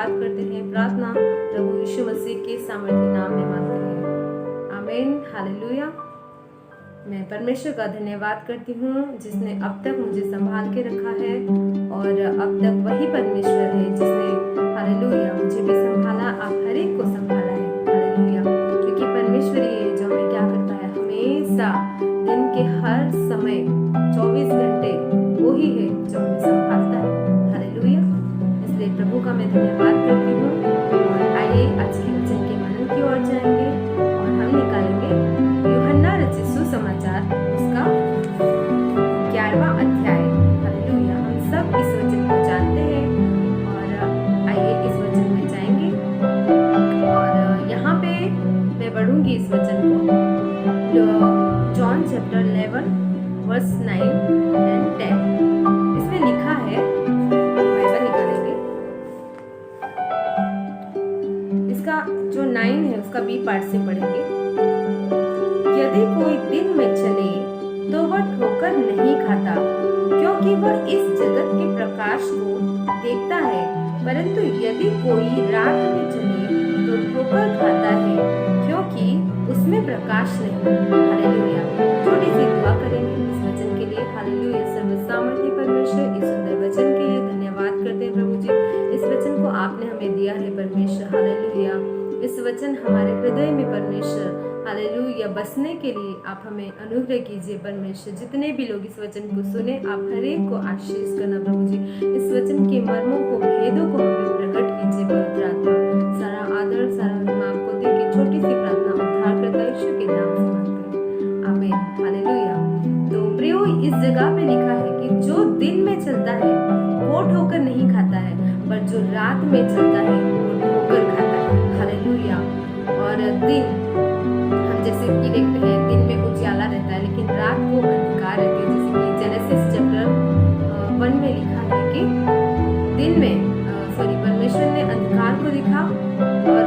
धन्यवाद करते हैं। प्रार्थना प्रभु यीशु मसीह के सामर्थी नाम में मांगते हैं, आमीन, हालेलुया। मैं परमेश्वर का धन्यवाद करती हूँ जिसने अब तक मुझे संभाल के रखा है, और अब तक वही परमेश्वर है जिसने हालेलुया मुझे भी संभाला, आप हर एक को संभाला है, हालेलुया। क्योंकि परमेश्वर ही है जो हमें क्या करता है, हमेशा दिन के हर समय 24 घंटे वो ही है जो हमें संभालता है, हालेलुया। इसलिए प्रभु का मैं धन्यवाद करती हूँ। और आइए आज के वचन के मनन की ओर जाएंगे और हम निकालेंगे यूहन्ना रचित सुसमाचार उसका 11वां अध्याय, हालेलुया। हम सब इस वचन को जानते हैं और आइए इस वचन में जाएंगे। और यहाँ पे मैं पढ़ूंगी इस वचन को, जॉन चैप्टर 11 वर्स 9 एंड 10। इसमें लिखा है, बाइबल निकालेंगे, इसका जो 9 है उसका बी पार्ट से पढ़ेंगे। यदि कोई दिन में चले तो वह ठोकर नहीं खाता, क्योंकि वह इस जगत के प्रकाश को देखता है, परंतु यदि कोई रात में चले तो ठोकर खाता है, क्योंकि उसमें प्रकाश नहीं। हालेलुया। छोटी सी दुआ करेंगे इस वचन के लिए। हालेलुया। सर्वसामर्थी परमेश्वर, इस सुंदर वचन के लिए धन्यवाद करते हैं प्रभु जी। इस वचन को आपने हमें दिया है परमेश्वर, हालेलुया। इस वचन हमारे हृदय में परमेश्वर, हालेलुया, बसने के लिए आप हमें अनुग्रह कीजिए परमेश्वर। जितने भी लोग इस वचन को सुने, आप हर एक को आशीष करना प्रभु जी। इस वचन के मर्मों को, भेदों को हमें प्रकट कीजिए पवित्र आत्मा। सारा आदर, सारा महिमा आपको दे के छोटी सी प्रार्थना उद्धारकर्ता यीशु के नाम से मांगते हैं, आमीन, हालेलुया। तो प्रियो, इस जगह पे लिखा है कि जो दिन में चलता है वो ठोकर नहीं खाता है, पर जो रात में चलता है वो ठोकर खाता है, हालेलुया। और दिन हम जैसे कि देखते हैं, दिन में उजाला रहता है लेकिन रात को अंधकार रहती है। जैसे कि जेनेसिस चैप्टर 1 में लिखा है कि दिन में परमेश्वर ने अंधकार को देखा और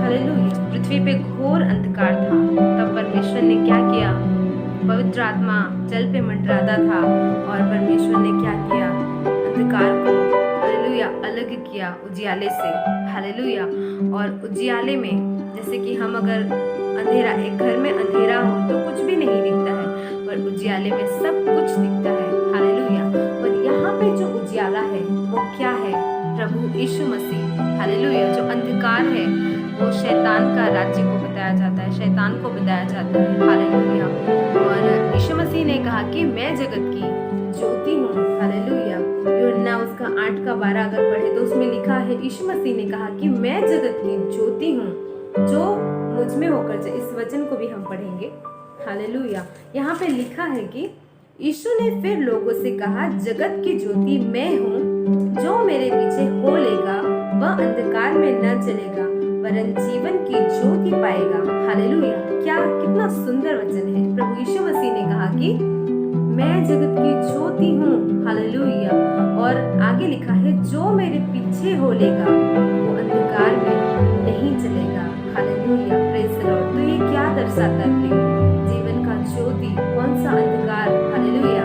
हालेलुया पृथ्वी पे घोर अंधकार था। तब परमेश्वर ने क्या किया, पवित्र आत्मा जल पे मंडराता था और परमेश्वर ने क्या किया, अंधकार को हालेलुया अलग किया उजियाले से, हालेलुया। और उजियाले में जैसे कि हम अगर अंधेरा, एक घर में अंधेरा हो तो कुछ भी नहीं दिखता है, पर उजियाले में सब कुछ दिखता है, हालेलुया। और यहाँ पे जो उजियाला है वो क्या है, प्रभु यीशु मसीह, हालेलुया। जो अंधकार है वो शैतान का राज्य को बताया जाता है, शैतान को बताया जाता है, हालेलुया। और यीशु मसीह ने कहा कि मैं जगत की ज्योति हूँ, हालेलुया। यूहन्ना उसका 8:12 अगर पढ़े तो उसमें लिखा है, यीशु मसीह ने कहा कि मैं जगत की ज्योति हूँ, जो मुझ में होकर जाए। इस वचन को भी हम पढ़ेंगे, हालेलुया। यहाँ पे लिखा है कि यीशु ने फिर लोगों से कहा, जगत की ज्योति मैं हूँ, जो मेरे पीछे हो लेगा वह अंधकार में न चलेगा वरन जीवन की ज्योति पाएगा, हालेलुया। क्या कितना सुंदर वचन है। प्रभु यीशु मसीह ने कहा कि मैं जगत की ज्योति हूँ, हालेलुया। और आगे लिखा है, जो मेरे पीछे हो लेगा वो अंधकार में नहीं चलेगा, हालेलुया, प्रेज द लॉर्ड। तो ये क्या दर्शाता है प्रिय, जीवन का ज्योति, कौन सा अंधकार, हालेलुया।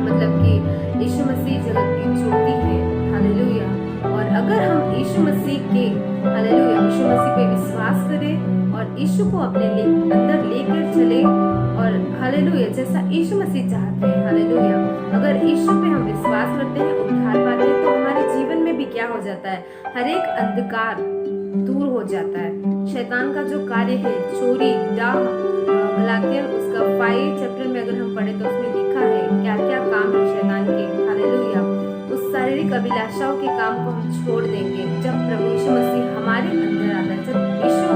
मतलब कि यीशु मसीह जगत की ज्योति है, हालेलुया। और अगर हम यीशु मसीह के, हालेलुया, यीशु मसीह पे विश्वास करें और यीशु को अपने अंदर लेकर चले और हालेलुया जैसा यीशु मसीह चाहते हैं, हालेलुया। अगर यीशु पे हम विश्वास करते हैं, उद्धार पाते हैं, तो हमारे जीवन में भी क्या हो जाता है, हर एक अंधकार दूर हो जाता है। शैतान का जो कार्य है, चोरी, डाह, गलातियन उसका 5 चैप्टर में अगर हम पढ़े तो उसमें लिखा है क्या क्या काम है शैतान के, हालेलुया। उस शारीरिक अभिलाषाओं के काम को हम छोड़ देंगे जब प्रभु यीशु मसीह हमारे अंदर आता है। जब यीशु,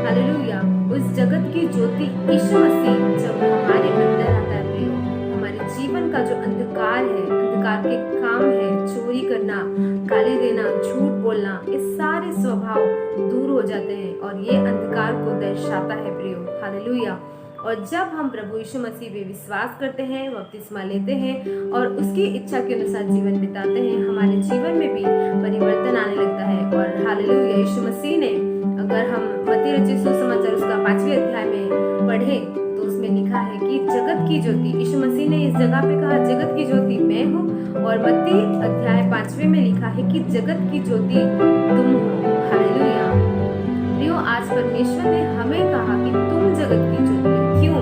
हालेलुया, उस जगत की ज्योति यीशु मसीह जब हमारे अंदर आता है प्रियो, हमारे जीवन का जो अंधकार है, अंधकार के काम है, चोरी करना, गाली देना, झूठ बोलना, ये सारे स्वभाव दूर हो जाते हैं और ये अंधकार को दर्शाता है प्रियो, हालेलुया। और जब हम प्रभु यीशु मसीह पे विश्वास करते हैं, बपतिस्मा लेते हैं और उसकी इच्छा के अनुसार जीवन बिताते हैं, हमारे जीवन में भी परिवर्तन आने लगता है। और हालेलुया, यीशु मसीह ने, अगर हम मत्ती रचित सुसमाचार उसका 5वें अध्याय में पढ़े तो उसमें लिखा है कि कि जगत की ज्योति, यीशु मसीह ने इस जगह पे कहा जगत की ज्योति मैं हूँ, और मत्ती अध्याय 5 में लिखा है कि जगत की ज्योति तुम हो। हालेलुया। प्रियो, आज परमेश्वर ने हमें कहा कि तुम जगत की ज्योति हो। क्यों?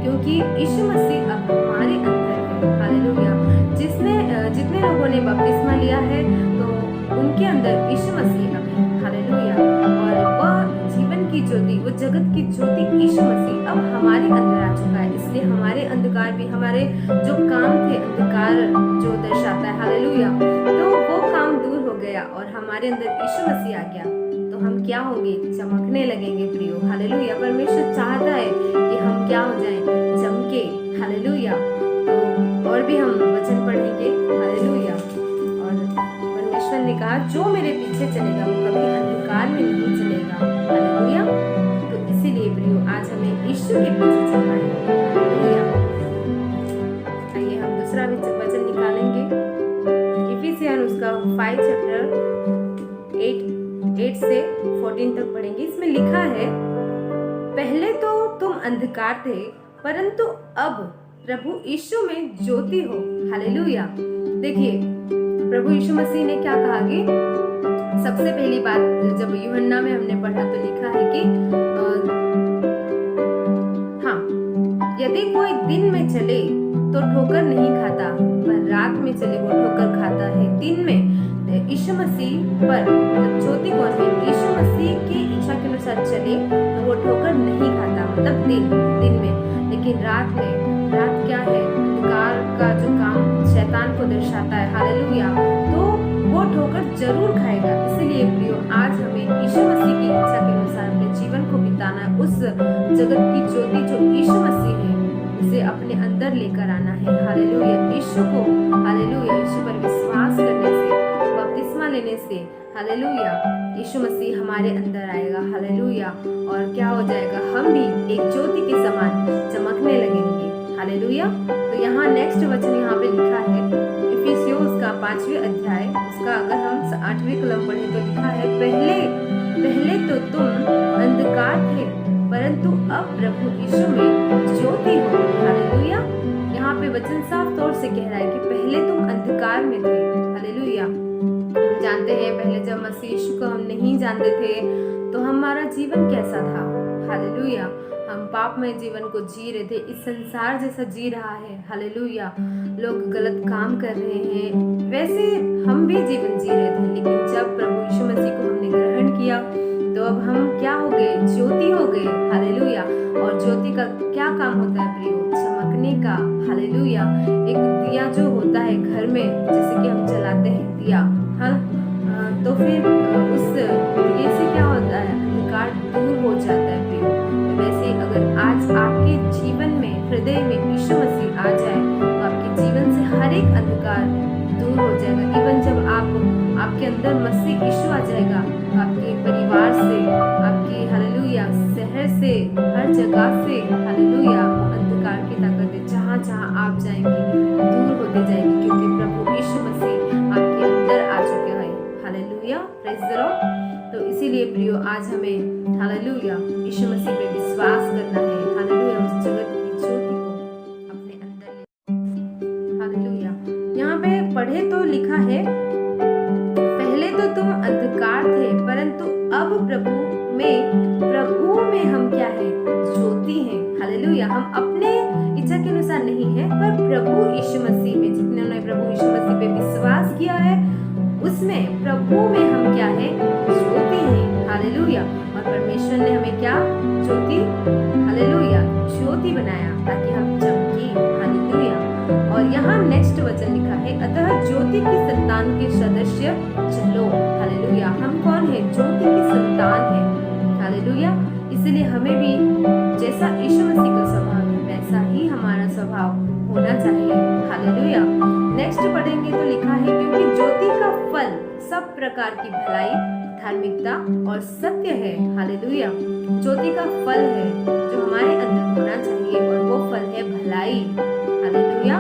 क्योंकि यीशु मसीह अब हमारे अंदर है। हालेलुया। जितने लोगों ने बपतिस्मा लिया है तो उनके अंदर यीशु मसीह अब है। हालेलुया। और वह जीवन की ज्योति, वो जगत की ज्योति यीशु मसीह अब हमारे अंदर आ चुका है। इसलिए हमारे अंधकार भी, हमारे जो काम थे अंधकार जो दर्शाता है, हालेलुया, तो वो काम दूर हो गया और हमारे अंदर यीशु मसीह आ गया। तो हम क्या होंगे? चमकने लगेंगे प्रियो। हालेलुया। परमेश्वर चाहता है कि हम क्या हो जाएं? चमके। हालेलुया। तो और भी हम वचन पढ़ेंगे। हालेलुया। और परमेश्वर ने कहा जो मेरे पीछे चलेगा वो कभी अंधकार में नहीं चलेगा। हालेलुया। तो इसीलिए प्रियो आज हमें यीशु के पीछे चलना है। हालेलुया। आइए हम दूसरा वचन निकालेंगे। इफिसियन उसका 5 चैप्टर 8 से 14 तक पढ़ेंगे। इसमें लिखा है, पहले तो तुम अंधकार थे परंतु अब प्रभु यीशु में ज्योति हो। हालेलुया। देखिए प्रभु यीशु मसीह ने क्या कहा कि सबसे पहली बात जब यूहन्ना में हमने पढ़ा तो लिखा है कि यदि कोई दिन में चले तो ठोकर नहीं खाता, पर रात में चले वो ठोकर खाता है। दिन में यीशु मसीह पर ज्योति कौन है? यीशु मसीह की इच्छा के अनुसार चले तो वो ठोकर नहीं खाता, मतलब दिन में। लेकिन रात क्या है? अंधकार का जो काम शैतान को दर्शाता है। हालेलुया। तो वो ठोकर जरूर खाएगा। इसलिए प्रियो आज हमें यीशु मसीह की इच्छा के अनुसार अपने जीवन को बिताना है। उस जगत की ज्योति जो यीशु मसीह है उसे अपने अंदर लेकर आना है। हालेलुया। यीशु को, हालेलुया, यीशु पर विश्वास करने से, बपतिस्मा लेने से, हालेलुया, यीशु मसीह हमारे अंदर आएगा। हालेलुया। और क्या हो जाएगा? हम भी एक ज्योति के समान चमकने लगेंगे। हालेलुया। तो यहाँ नेक्स्ट वचन यहाँ पे लिखा है इफिसियों उसका 5वें अध्याय, उसका अगर हम 8वें कलम पढ़े तो लिखा है, पहले तो तुम अंधकार थे परंतु अब प्रभु यीशु में ज्योति हो। हालेलुया। यहाँ पे वचन साफ तौर से कह रहा है कि पहले तुम अंधकार में थे। हालेलुया। हम जानते हैं पहले जब मसीह यीशु को हम नहीं जानते थे तो हमारा जीवन कैसा था? हालेलुया। हम पापमय जीवन को जी रहे थे, इस संसार जैसा जी रहा है। हालेलुया। लोग गलत काम कर रहे हैं, वैसे हम भी जीवन जी रहे थे। लेकिन जब प्रभु यीशु मसीह को हमने ग्रहण किया तो अब हम क्या हो गए? ज्योति हो गए। हालेलुया। और ज्योति का क्या काम होता है प्रियो? चमकने का। हालेलुया। एक दिया जो होता है घर में, जैसे कि हम जलाते हैं दिया, हाँ, तो फिर उस दिए से क्या होता है? अंधकार दूर हो जाता है प्रियो। वैसे अगर आज आपके जीवन में, हृदय में यीशु मसीह आ जाए तो आपके जीवन से हर एक अंधकार दूर हो जाएगा। इवन जब आपके अंदर मसीह यीशु आ जाएगा तो आपके परिवार से, आपके, हालेलुया, शहर से, हर जगह से, हालेलुया, अंधकार की ताकतें जहाँ आप जाएंगे दूर होते जाएगी, क्योंकि प्रभु यीशु मसीह आपके अंदर आ चुके हैं। हालेलुया। Praise the Lord. तो इसीलिए प्रियो आज हमें, हालेलुया, यीशु मसीह पे विश्वास करना है। हालेलुया। उस जगत की ज्योति को अपने अंदर ले। हालेलुया। यहाँ पे पढ़े तो लिखा है, पहले तो तुम अंधकार थे परंतु अब प्रभु में हम क्या है? ज्योति हैं। हालेलुया। हम अपने इच्छा के अनुसार नहीं है, पर प्रभु यीशु मसीह में, जितने प्रभु यीशु मसीह पे विश्वास किया है उसमें, प्रभु में हम क्या है? ज्योति है। हालेलुया। और परमेश्वर ने हमें क्या? ज्योति, हालेलुया, ज्योति बनाया ताकि हम चमके। हालेलुया। और यहाँ नेक्स्ट वचन लिखा है, अतः ज्योति की संतान के सदस्य चलो। हालेलुया। हम कौन है? ज्योति की संतान है। हालेलुया। इसलिए हमें भी जैसा यीशु मसीह का स्वभाव है वैसा ही हमारा स्वभाव होना चाहिए। हालेलुया। नेक्स्ट पढ़ेंगे तो लिखा है, क्योंकि ज्योति का फल सब प्रकार की भलाई, धार्मिकता और सत्य है। हालेलुया। ज्योति का फल है जो हमारे अंदर होना चाहिए और वो फल है भलाई, हालेलुया,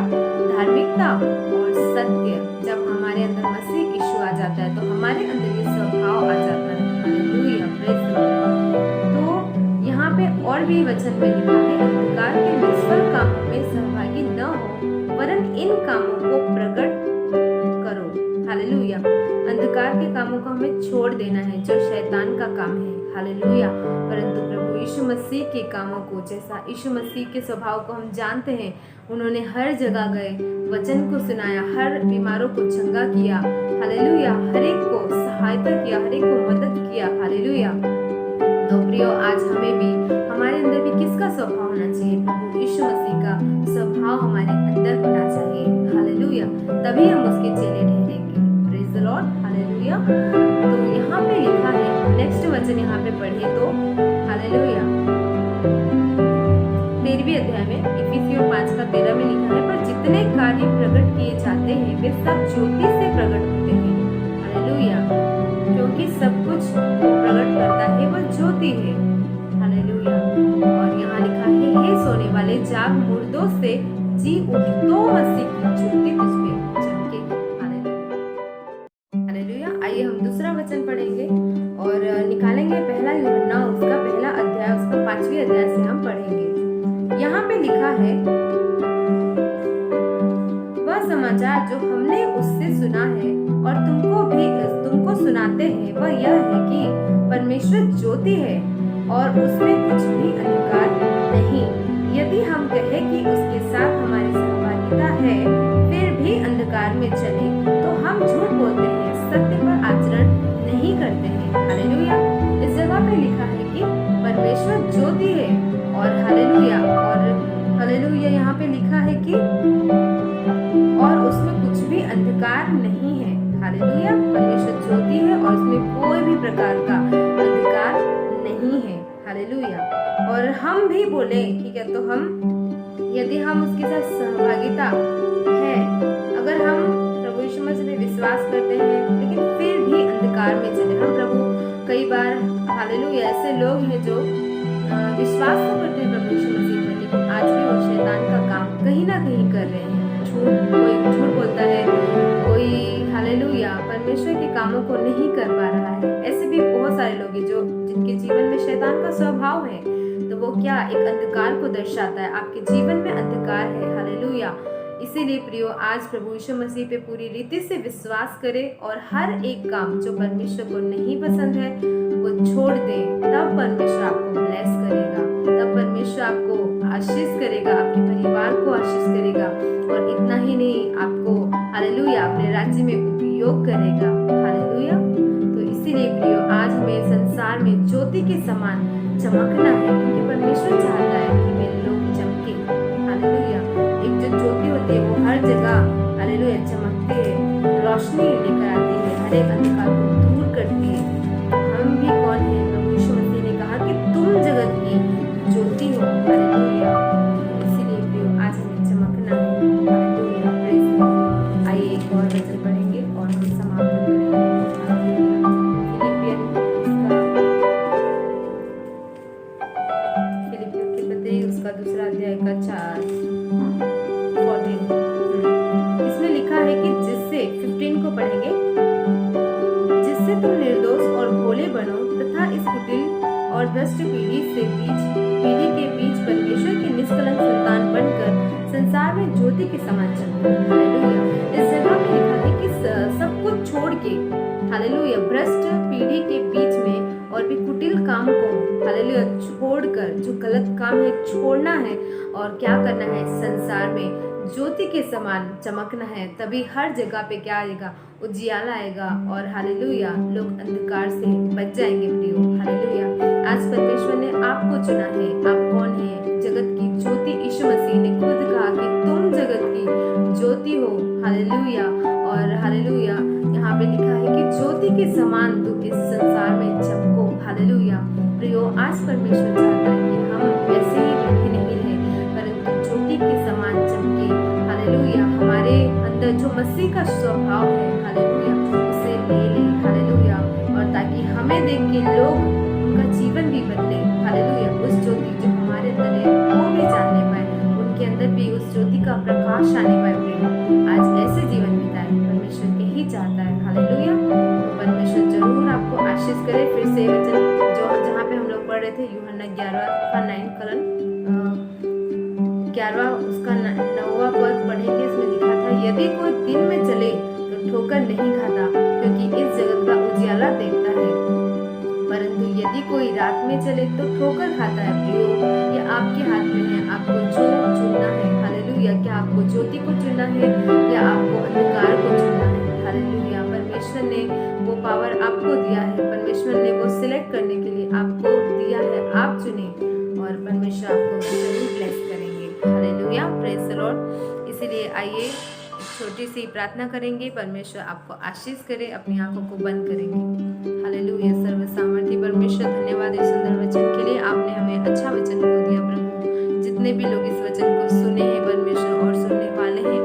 धार्मिकता और सत्य। जब हमारे अंदर मसीह यीशु आ जाता है तो हमारे अंदर ये स्वभाव आ जाता है। हालेलुया। Praise the Lord. तो यहाँ पे और भी वचन में लिखा है, अंधकार के निष्फल कामों में सहभागी न हो, वरन इन कामों को प्रकट करो। हालेलुया। अंधकार के कामों को हमें छोड़ देना है जो शैतान का काम है। हालेलुया। परंतु प्रभु यीशु मसीह के कामों को, जैसा यीशु मसीह के स्वभाव को हम जानते हैं, उन्होंने हर जगह गए, वचन को सुनाया, हर बीमारों को चंगा किया। हालेलुया। हर एक को सहायता किया, हर एक को मदद किया। हालेलुया। तो प्रियो, आज हमें भी, हमारे अंदर भी किसका स्वभाव होना चाहिए? प्रभु यीशु मसीह का स्वभाव हमारे अंदर होना चाहिए। हालेलुया। तभी हम उसके चेले ठहरेंगे। Praise the Lord. हालेलुया। तो यहाँ पे लिखा है, नेक्स्ट वचन यहाँ पे पढ़े तो, हालेलुया, 13वें अध्याय में इफिसियों 5:13 में लिखा है, पर जितने कार्य प्रकट किए जाते हैं वे सब ज्योति से प्रकट होते हैं। हालेलुया। क्योंकि सब कुछ प्रकट करता है वह ज्योति है। हालेलुया। और यहाँ लिखा है, हे सोने वाले, जाग, मुर्दों से जी उठ, तो मसीह की ज्योति तुझ पे चमके। हालेलुया। आइए हम दूसरा वचन पढ़ेंगे और निकालेंगे पहला यूहन्ना उसका पहला अध्याय, उसका 5वें अध्याय से हम पढ़ेंगे। यहाँ पे लिखा है, वह समाचार जो हमने उससे सुना है और तुमको सुनाते हैं, वह यह है कि परमेश्वर ज्योति है और उसमें कुछ भी अंधकार नहीं। यदि हम कहें कि उसके साथ हमारी सहभागिता है, फिर भी अंधकार में चले, तो हम झूठ बोलते हैं, सत्य पर आचरण नहीं करते हैं। हालेलुया। इस जगह पे लिखा है कि परमेश्वर ज्योति है और हालेलुया, और हालेलुया यहाँ पे लिखा है कि और उसमें कुछ भी अंधकार नहीं है। हालेलुया। परमेश्वर ज्योति है और उसमें कोई भी प्रकार का अंधकार नहीं है। हालेलुया। और हम भी बोले, ठीक है, तो हम, यदि हम उसके साथ सहभागिता है, अगर हम प्रभु यीशु मसीह पे विश्वास करते हैं लेकिन फिर भी अंधकार में चले, हम प्रभु कई बार, हालेलुया, ऐसे लोग हैं जो विश्वास तो करते हैं प्रभु यीशु मसीह पर, लेकिन आज भी वो शैतान का काम कहीं ना कहीं कर रहे हैं। कोई झूठ बोलता है, कोई, हालेलुया, परमेश्वर के कामों को नहीं कर पा रहा है। ऐसे भी बहुत सारे लोग हैं जो, जिनके जीवन में शैतान का स्वभाव है, तो वो क्या, एक अंधकार को दर्शाता है। आपके जीवन में अंधकार है। हालेलुया। इसीलिए प्रियो, आज प्रभु यीशु मसीह पे पूरी रीति से विश्वास करें और हर एक काम जो परमेश्वर को नहीं पसंद है वो छोड़ दें। तब परमेश्वर आपको ब्लेस करेगा, तब परमेश्वर आपको आशीष करेगा, आपके परिवार को आशीष करेगा, और इतना ही नहीं, आपको, हालेलुया, अपने राज्य में उपयोग करेगा। हालेलुया। तो इसीलिए प्रियो, आज हमें संसार में ज्योति के समान चमकना है, क्योंकि परमेश्वर चाहता है कि मेरे लोग चमके। हालेलुया। एक जो ज्योति होती है वो हर जगह, हालेलुया, चमकती है, रोशनी लेकर आती है, हर एक अंधकार को दूर करती है। हम भी कौन है? प्रभु यीशु मसीह ने कहा कि तुम जगत की ज्योति हो। हालेलुया। इसीलिए प्रियो, आज हमें चमकना है। हालेलुया। Praise the Lord. आइए एक और वचन पढ़ेंगे और हम समाप्त करेंगे। फिलिपियों के पत्री उसका दूसरा अध्याय का 4:14 इसमें लिखा है कि जिससे, 15 को पढ़ेंगे, जिससे तुम निर्दोष और भोले बनो तथा इस कुटिल और भ्रष्ट पीढ़ी के बीच परमेश्वर की निष्कलंक संतान बनकर संसार में ज्योति के समान चमको। हालेलुया। इस जगह में लिखा है कि सब कुछ छोड़ के, हालेलुया, भ्रष्ट पीढ़ी के बीच में और भी कुटिल काम को, हालेलुया, छोड़कर, जो गलत काम है छोड़ना है, और क्या करना है? संसार में ज्योति के समान चमकना है। तभी हर जगह पे क्या आएगा? उजियाला आएगा, और हालेलुया, लोग अंधकार से बच जाएंगे। प्रियो, हालेलुया। आज परमेश्वर ने आपको चुना है। आप कौन है? जगत की ज्योति। यीशु मसीह ने खुद कहा कि तुम जगत की ज्योति हो। हालेलुया। और हालेलुया, यहाँ पे लिखा है कि ज्योति के समान तुम इस संसार में चमको। हालेलुया। प्रियो, आज परमेश्वर चाहता है कि हम ऐसे ही बैठे नहीं रहे, परंतु ज्योति के समान चमके। हालेलुया। हमारे अंदर जो मसीह का स्वभाव है, हालेलुया, उसे ले ले। हालेलुया। और ताकि हमें देख के लोग, उनका जीवन भी बदले। हालेलुया। उस ज्योति जो हमारे अंदर है वो भी जानने पाए, उनके अंदर भी उस ज्योति का प्रकाश आने पाए। आज ऐसे जीवन बिताए, परमेश्वर यही चाहता है। हालेलुया। तो परमेश्वर जरूर आपको आशीष करे। फिर से वचन जो जहाँ पे हम लोग पढ़ पढ़े थे यूहन्ना 11 का 9 कलन 11 उसका 9वां पद पढ़ेंगे। इसमें लिखा था, यदि कोई दिन में चले तो ठोकर नहीं खाता, क्योंकि इस जगत का उजियाला देखता है, परंतु यदि कोई रात में चले तो ठोकर खाता है। प्रियो, ये आपके हाथ में है, आपको जो चुनना है। हालेलुया। क्या आपको ज्योति को चुनना है या आपको अंधकार को चुनना है? हालेलुया। परमेश्वर ने वो पावर आपको दिया है, परमेश्वर ने वो सिलेक्ट करने के लिए आपको दिया है। आप चुने और परमेश्वर आपको जरूर ब्लेस करेंगे। Hallelujah, praise the Lord. इसीलिए आइए छोटी सी प्रार्थना करेंगे, परमेश्वर आपको आशीष करे। अपनी आंखों को बंद करेंगे। हालेलुया। सर्व सामर्थी परमेश्वर, धन्यवाद इस सुंदर वचन के लिए। आपने हमें अच्छा वचन को दिया प्रभु। जितने भी लोग इस वचन को सुने हैं परमेश्वर और सुनने वाले हैं,